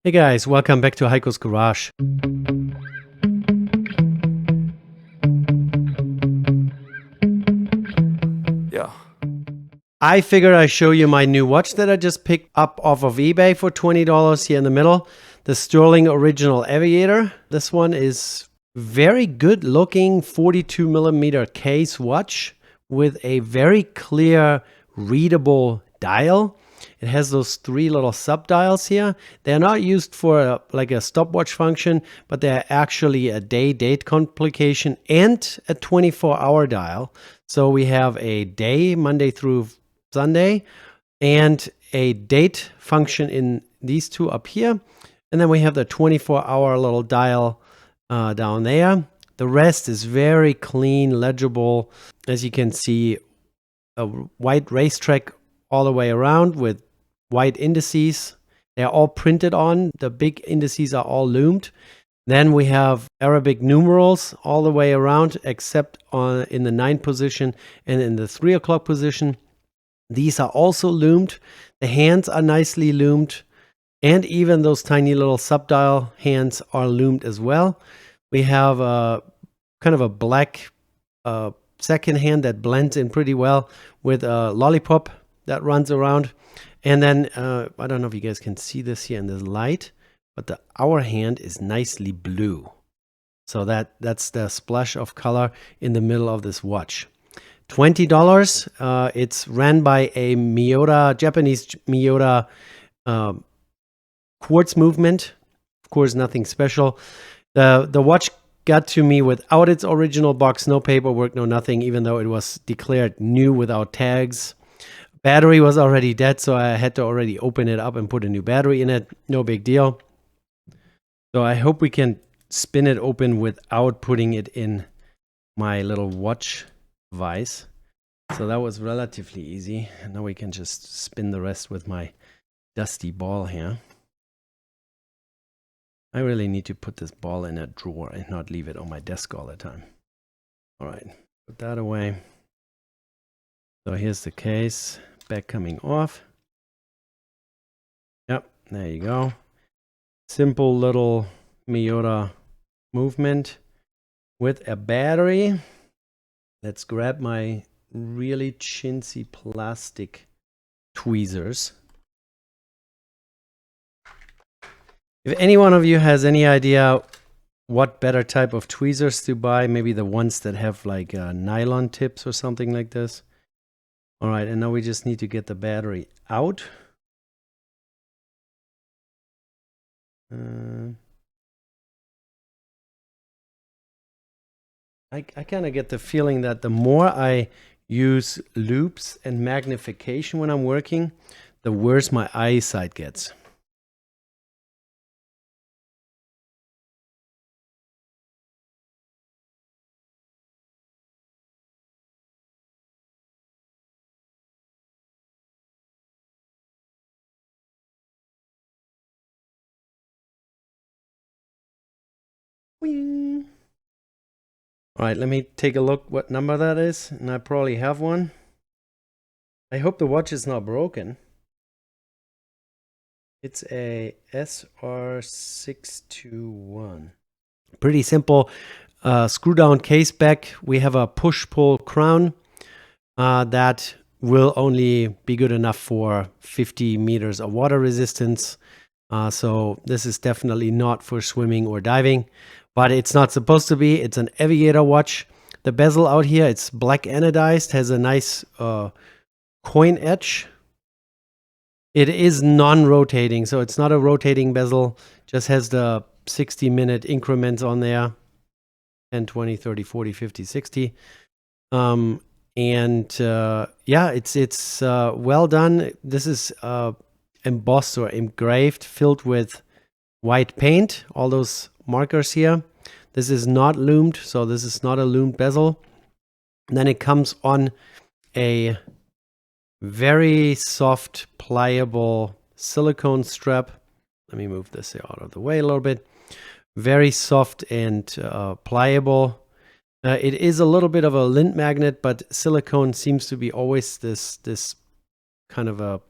Hey guys, welcome back to Heiko's Garage. Yeah. I figured I'd show you my new watch that I just picked up off of eBay for $20 here in the middle. The Stührling Original Aviator. This one is very good looking 42 millimeter case watch with a very clear readable dial. It has those three little sub dials here. They're not used for like a stopwatch function, but they're actually a date complication and a 24-hour dial. So we have a day, Monday through Sunday, and a date function in these two up here. And then we have the 24-hour little dial down there. The rest is very clean, legible. As you can see, a white racetrack all the way around with white indices. They're all printed on. The big indices are all loomed. Then we have Arabic numerals all the way around, except in the 9 position and in the 3 o'clock position. These are also loomed. The hands are nicely loomed. And even those tiny little subdial hands are loomed as well. We have a kind of a black second hand that blends in pretty well with a lollipop that runs around. And then, I don't know if you guys can see this here in this light, but the hour hand is nicely blue. So that's the splash of color in the middle of this watch. $20. It's ran by a Japanese Miyota quartz movement. Of course, nothing special. The watch got to me without its original box, no paperwork, no nothing, even though it was declared new without tags. Battery was already dead, so I had to already open it up and put a new battery in it. No big deal. So I hope we can spin it open without putting it in my little watch vise. So that was relatively easy. And now we can just spin the rest with my dusty ball here. I really need to put this ball in a drawer and not leave it on my desk all the time. All right, put that away. So here's the case, back coming off. Yep, there you go. Simple little Miyota movement with a battery. Let's grab my really chintzy plastic tweezers. If any one of you has any idea what better type of tweezers to buy, maybe the ones that have like nylon tips or something like this. All right, and now we just need to get the battery out. I kind of get the feeling that the more I use loops and magnification when I'm working, the worse my eyesight gets. Whee! All right, let me take a look what number that is, and I probably have one. I hope the watch is not broken. It's a SR621. Pretty simple screw down case back. We have a push-pull crown that will only be good enough for 50 meters of water resistance. So this is definitely not for swimming or diving, but it's not supposed to be. It's an aviator watch. The bezel out here, it's black anodized, has a nice coin edge. It is non-rotating, so it's not a rotating bezel, just has the 60-minute increments on there. 10, 20, 30, 40, 50, 60. Yeah, it's well done. This is embossed or engraved, filled with white paint, all those markers here. This is not loomed, so this is not a loomed bezel. And then it comes on a very soft, pliable silicone strap. Let me move this out of the way a little bit. Very soft and pliable. It is a little bit of a lint magnet, but silicone seems to be always this kind of a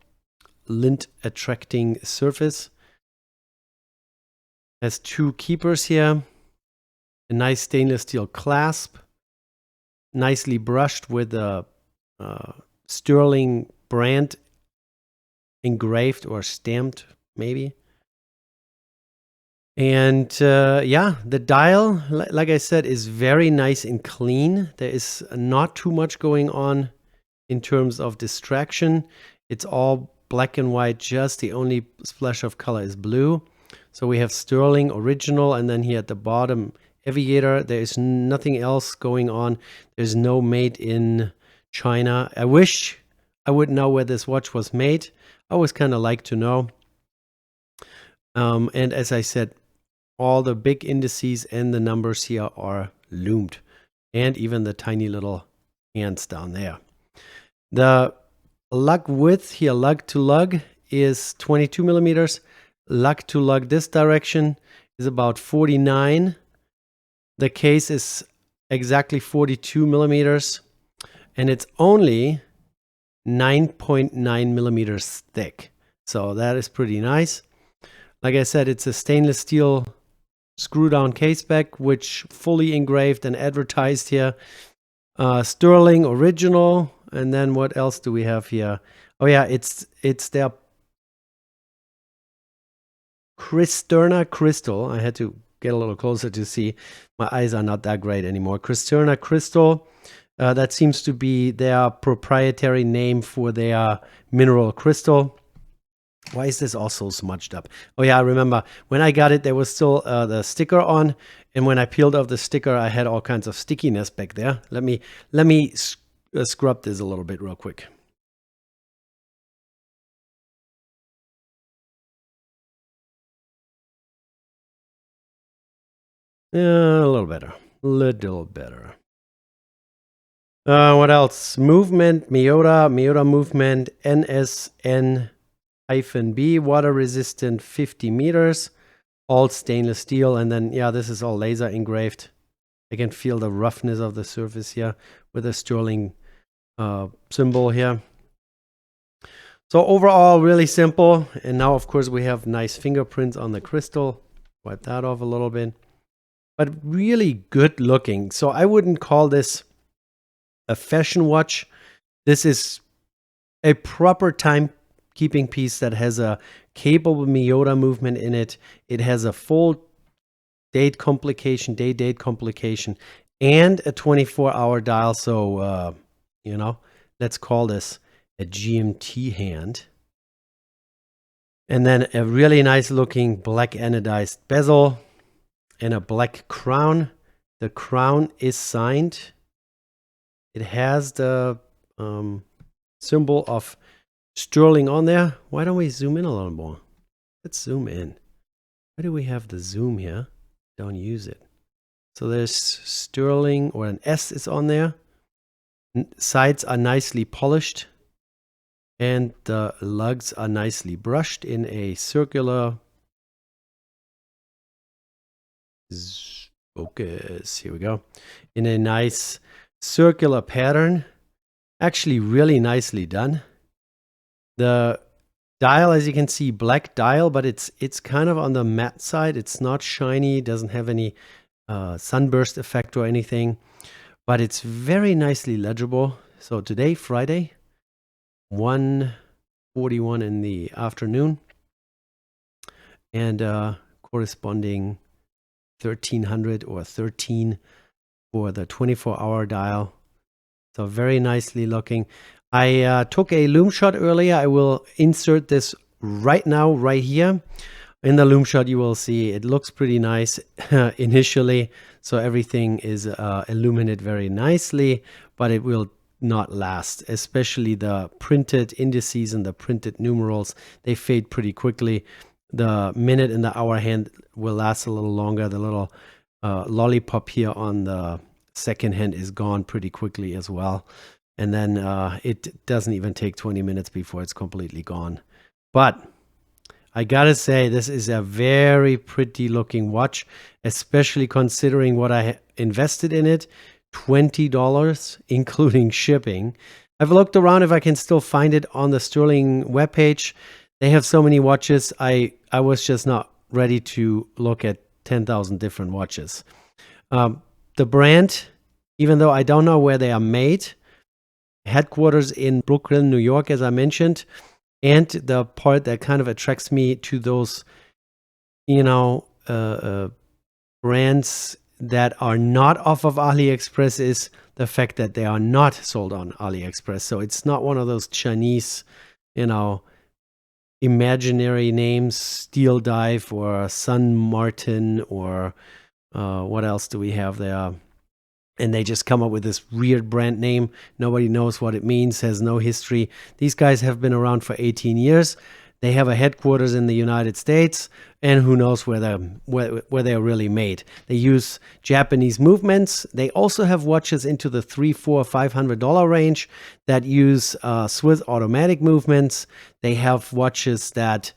lint attracting surface. Has two keepers here. A nice stainless steel clasp. Nicely brushed with a Stührling brand engraved or stamped, maybe. And yeah, the dial, like I said, is very nice and clean. There is not too much going on in terms of distraction. It's all black and white, just the only splash of color is blue. So we have Stührling original, and then here at the bottom, Aviator. There is nothing else going on. There's no made in China. I wish I would know where this watch was made. I always kind of like to know. And as I said, all the big indices and the numbers here are loomed, and even the tiny little hands down there. The lug width here, lug to lug, is 22 millimeters. Lug to lug this direction is about 49. The case is exactly 42 millimeters, and it's only 9.9 millimeters thick. So that is pretty nice. Like I said, it's a stainless steel screw down case back, which fully engraved and advertised here. Stührling original. And then what else do we have here? Oh yeah, it's their Kristerna crystal. I had to get a little closer to see. My eyes are not that great anymore. Kristerna crystal. That seems to be their proprietary name for their mineral crystal. Why is this all so smudged up? Oh yeah, I remember when I got it, there was still the sticker on, and when I peeled off the sticker, I had all kinds of stickiness back there. Let me scrub this a little bit real quick. Yeah, a little better. Little better. What else? Movement, Miyota Movment, NSN-B, water resistant 50 meters, all stainless steel. And then, yeah, this is all laser engraved. I can feel the roughness of the surface here with a Stührling symbol here. So overall, really simple. And now, of course, we have nice fingerprints on the crystal. Wipe that off a little bit. But really good looking. So I wouldn't call this a fashion watch. This is a proper timekeeping piece that has a capable Miyota movement in it. It has a full day-date complication, and a 24-hour dial. So, you know, let's call this a GMT hand. And then a really nice looking black anodized bezel and a black crown. The crown is signed. It has the symbol of Stührling on there. Why don't we zoom in a little more? Let's zoom in. Why do we have the zoom here? Don't use it. So there's Stührling, or an S is on there. Sides are nicely polished, and the lugs are nicely brushed in a circular focus. Here we go. In a nice circular pattern. Actually really nicely done. The dial, as you can see, black dial, but it's kind of on the matte side. It's not shiny, doesn't have any sunburst effect or anything, but it's very nicely legible. So today, Friday, 1:41 in the afternoon, and corresponding 1300 or 13 for the 24-hour dial. So very nicely looking. I took a Lume shot earlier. I will insert this right now, right here. In the Lume shot, you will see it looks pretty nice initially. So everything is illuminated very nicely, but it will not last, especially the printed indices and the printed numerals. They fade pretty quickly. The minute and the hour hand will last a little longer. The little lollipop here on the second hand is gone pretty quickly as well. And then it doesn't even take 20 minutes before it's completely gone. But I gotta say, this is a very pretty looking watch, especially considering what I invested in it. $20, including shipping. I've looked around if I can still find it on the Stührling webpage. They have so many watches. I was just not ready to look at 10,000 different watches. The brand, even though I don't know where they are made, headquarters in Brooklyn, New York, as I mentioned, and the part that kind of attracts me to those, brands that are not off of AliExpress is the fact that they are not sold on AliExpress. So it's not one of those Chinese, imaginary names, Steel Dive or Sun Martin or what else do we have there? And they just come up with this weird brand name. Nobody knows what it means, has no history. These guys have been around for 18 years. They have a headquarters in the United States, and who knows where they're really made. They use Japanese movements. They also have watches into the $300, $400, $500 range that use Swiss automatic movements. They have watches that,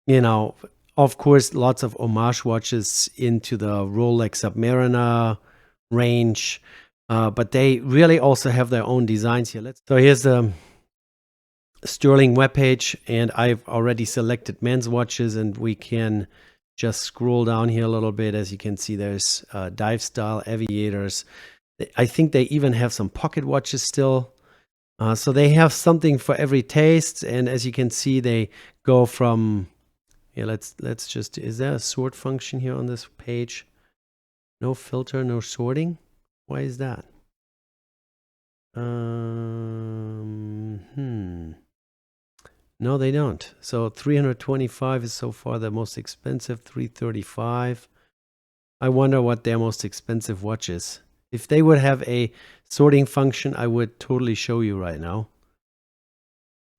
of course, lots of homage watches into the Rolex Submariner range, but they really also have their own designs here. So here's the Stührling webpage, and I've already selected men's watches, and we can just scroll down here a little bit. As you can see, there's dive style aviators. I think they even have some pocket watches still. So they have something for every taste, and as you can see, they go from let's just, is there a sort function here on this page? No filter, no sorting. Why is that? No, they don't. So 325 is so far the most expensive, 335. I wonder what their most expensive watch is. If they would have a sorting function, I would totally show you right now.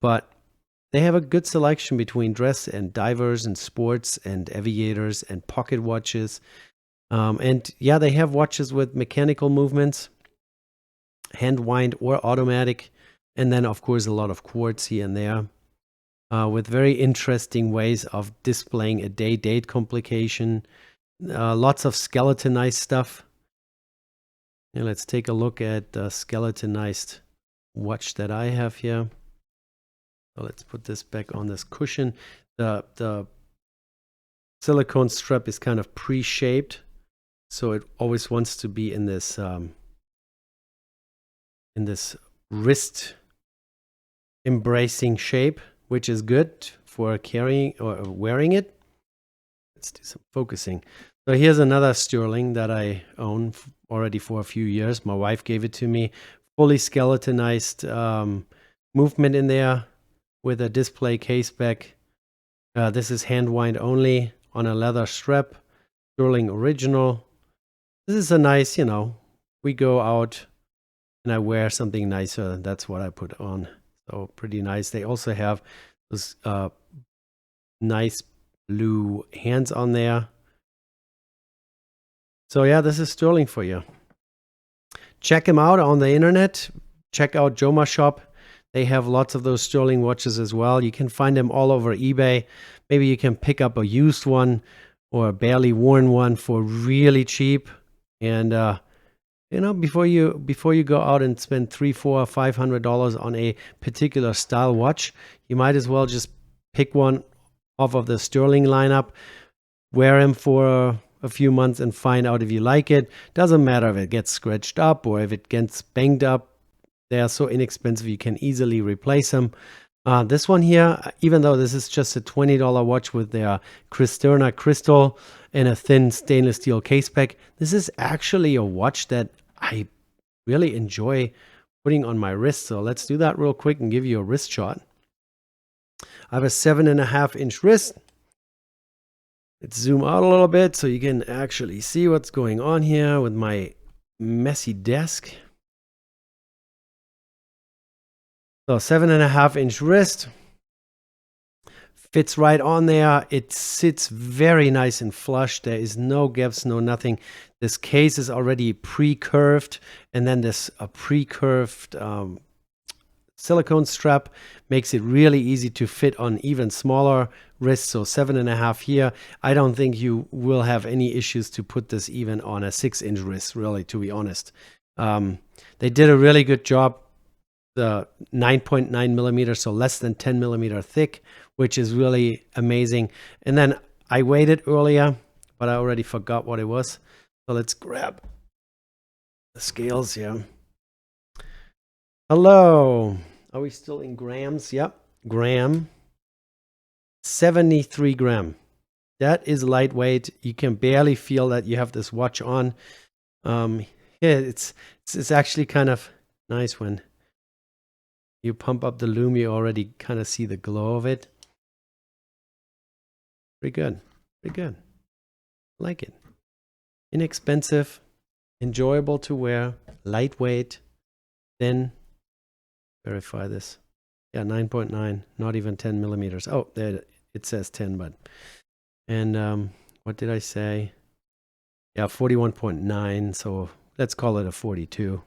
But they have a good selection between dress and divers and sports and aviators and pocket watches. And yeah, they have watches with mechanical movements, hand wind or automatic. And then, of course, a lot of quartz here and there. With very interesting ways of displaying a day-date complication. Lots of skeletonized stuff. Now let's take a look at the skeletonized watch that I have here. So let's put this back on this cushion. The silicone strap is kind of pre-shaped, so it always wants to be in this wrist embracing shape, which is good for carrying or wearing it. Let's do some focusing. So here's another Stührling that I own already for a few years. My wife gave it to me. Fully skeletonized movement in there with a display case back. This is hand wind only on a leather strap. Stührling original. This is a nice, we go out and I wear something nicer. That's what I put on. So pretty nice. They also have those nice blue hands on there. So yeah, this is Stührling for you. Check them out on the internet. Check out Joma Shop. They have lots of those Stührling watches as well. You can find them all over eBay. Maybe you can pick up a used one or a barely worn one for really cheap. And before you go out and spend $300, $400, $500 on a particular style watch, you might as well just pick one off of the Stührling lineup, wear them for a few months and find out if you like it. Doesn't matter if it gets scratched up or if it gets banged up. They are so inexpensive you can easily replace them. This one here, even though this is just a $20 watch with their Cristerna crystal and a thin stainless steel case back, this is actually a watch that I really enjoy putting on my wrist. So let's do that real quick and give you a wrist shot. I have a 7.5-inch wrist. Let's zoom out a little bit so you can actually see what's going on here with my messy desk. So 7.5-inch wrist. Fits right on there. It sits very nice and flush. There is no gaps, no nothing. This case is already pre-curved, and then this pre-curved silicone strap makes it really easy to fit on even smaller wrists. So 7.5 here. I don't think you will have any issues to put this even on a 6-inch wrist, really, to be honest. They did a really good job. The 9.9 millimeters, so less than 10 millimeter thick, which is really amazing. And then I waited earlier, but I already forgot what it was. So let's grab the scales here. Hello. Are we still in grams? Yep. Gram. 73 gram. That is lightweight. You can barely feel that you have this watch on. Yeah, it's actually kind of nice when you pump up the Lume. You already kind of see the glow of it. Pretty good. Pretty good. I like it. Inexpensive, enjoyable to wear, lightweight. Then verify this. Yeah, 9.9, not even 10 millimeters. Oh, there it says 10, but. And what did I say? Yeah, 41.9. So let's call it a 42.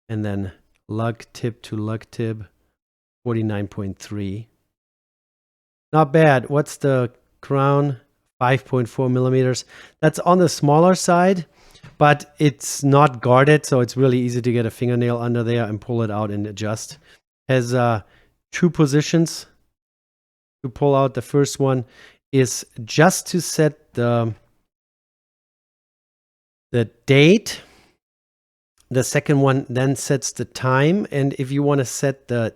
And then lug tip to lug tip, 49.3. Not bad. What's the crown? 5.4 millimeters. That's on the smaller side, but it's not guarded, so it's really easy to get a fingernail under there and pull it out and adjust. Has two positions to pull out. The first one is just to set the date. The second one then sets the time, and if you want to set the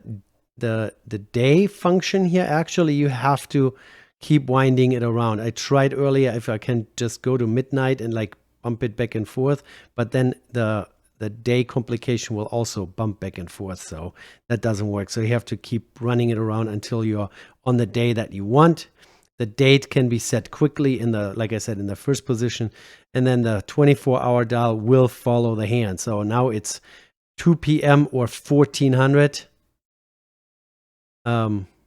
day function here, actually you have to keep winding it around. I tried earlier if I can just go to midnight and like bump it back and forth, but then the day complication will also bump back and forth, so that doesn't work. So you have to keep running it around until you're on the day that you want. The date can be set quickly in the, like I said, in the first position, and then the 24-hour dial will follow the hand. So now it's 2 p.m. or 1400.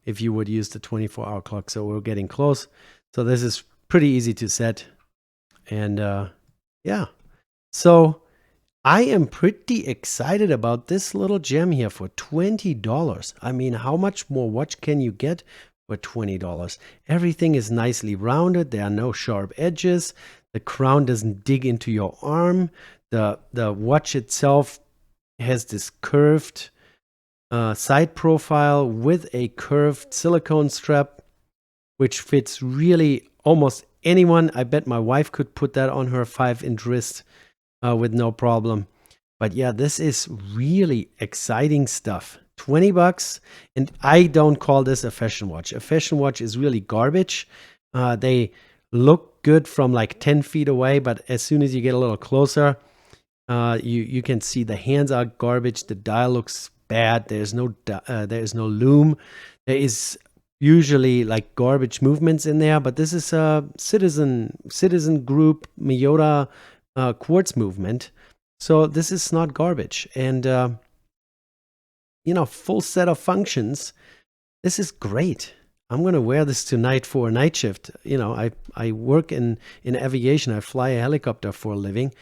If you would use the 24-hour clock. So we're getting close. So this is pretty easy to set. And yeah, so I am pretty excited about this little gem here for $20. I mean, how much more watch can you get for $20? Everything is nicely rounded. There are no sharp edges. The crown doesn't dig into your arm. The watch itself has this curved side profile with a curved silicone strap, which fits really almost anyone. I bet my wife could put that on her 5-inch wrist with no problem. But yeah, this is really exciting stuff. $20, and I don't call this a fashion watch. A fashion watch is really garbage. They look good from like 10 feet away, but as soon as you get a little closer, you can see the hands are garbage. The dial looks bad. There's no lume. There is usually like garbage movements in there, but this is a citizen group Miyota quartz movement, so this is not garbage. And full set of functions. This is great. I'm gonna wear this tonight for a night shift. I work in aviation. I fly a helicopter for a living,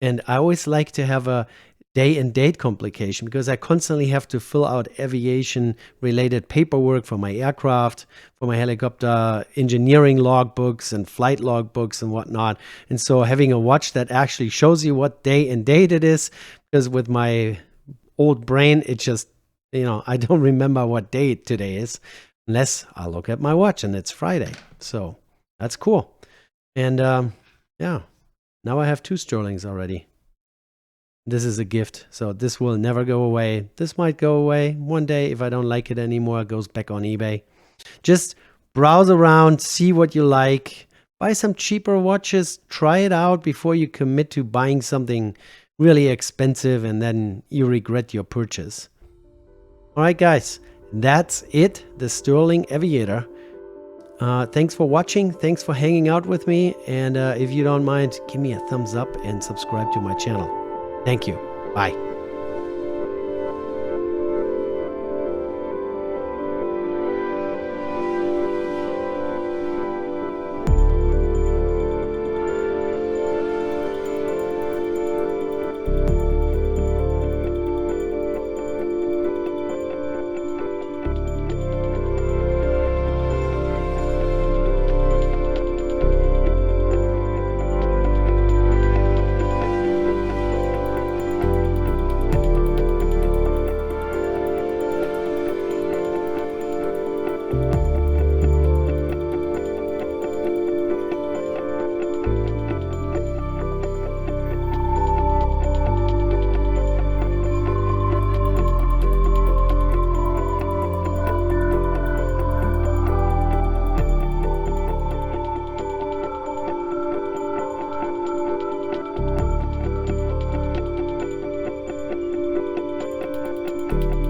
and I always like to have a day and date complication because I constantly have to fill out aviation related paperwork for my aircraft, for my helicopter, engineering logbooks and flight logbooks and whatnot. And so having a watch that actually shows you what day and date it is, because with my old brain, it just, I don't remember what date today is unless I look at my watch and it's Friday. So that's cool. And yeah, now I have 2 Stührlings already. This is a gift, so this will never go away. This might go away one day. If I don't like it anymore, it goes back on eBay. Just browse around, see what you like. Buy some cheaper watches. Try it out before you commit to buying something really expensive and then you regret your purchase. All right, guys, that's it. The Stührling Aviator. Thanks for watching. Thanks for hanging out with me. And if you don't mind, give me a thumbs up and subscribe to my channel. Thank you. Bye. you.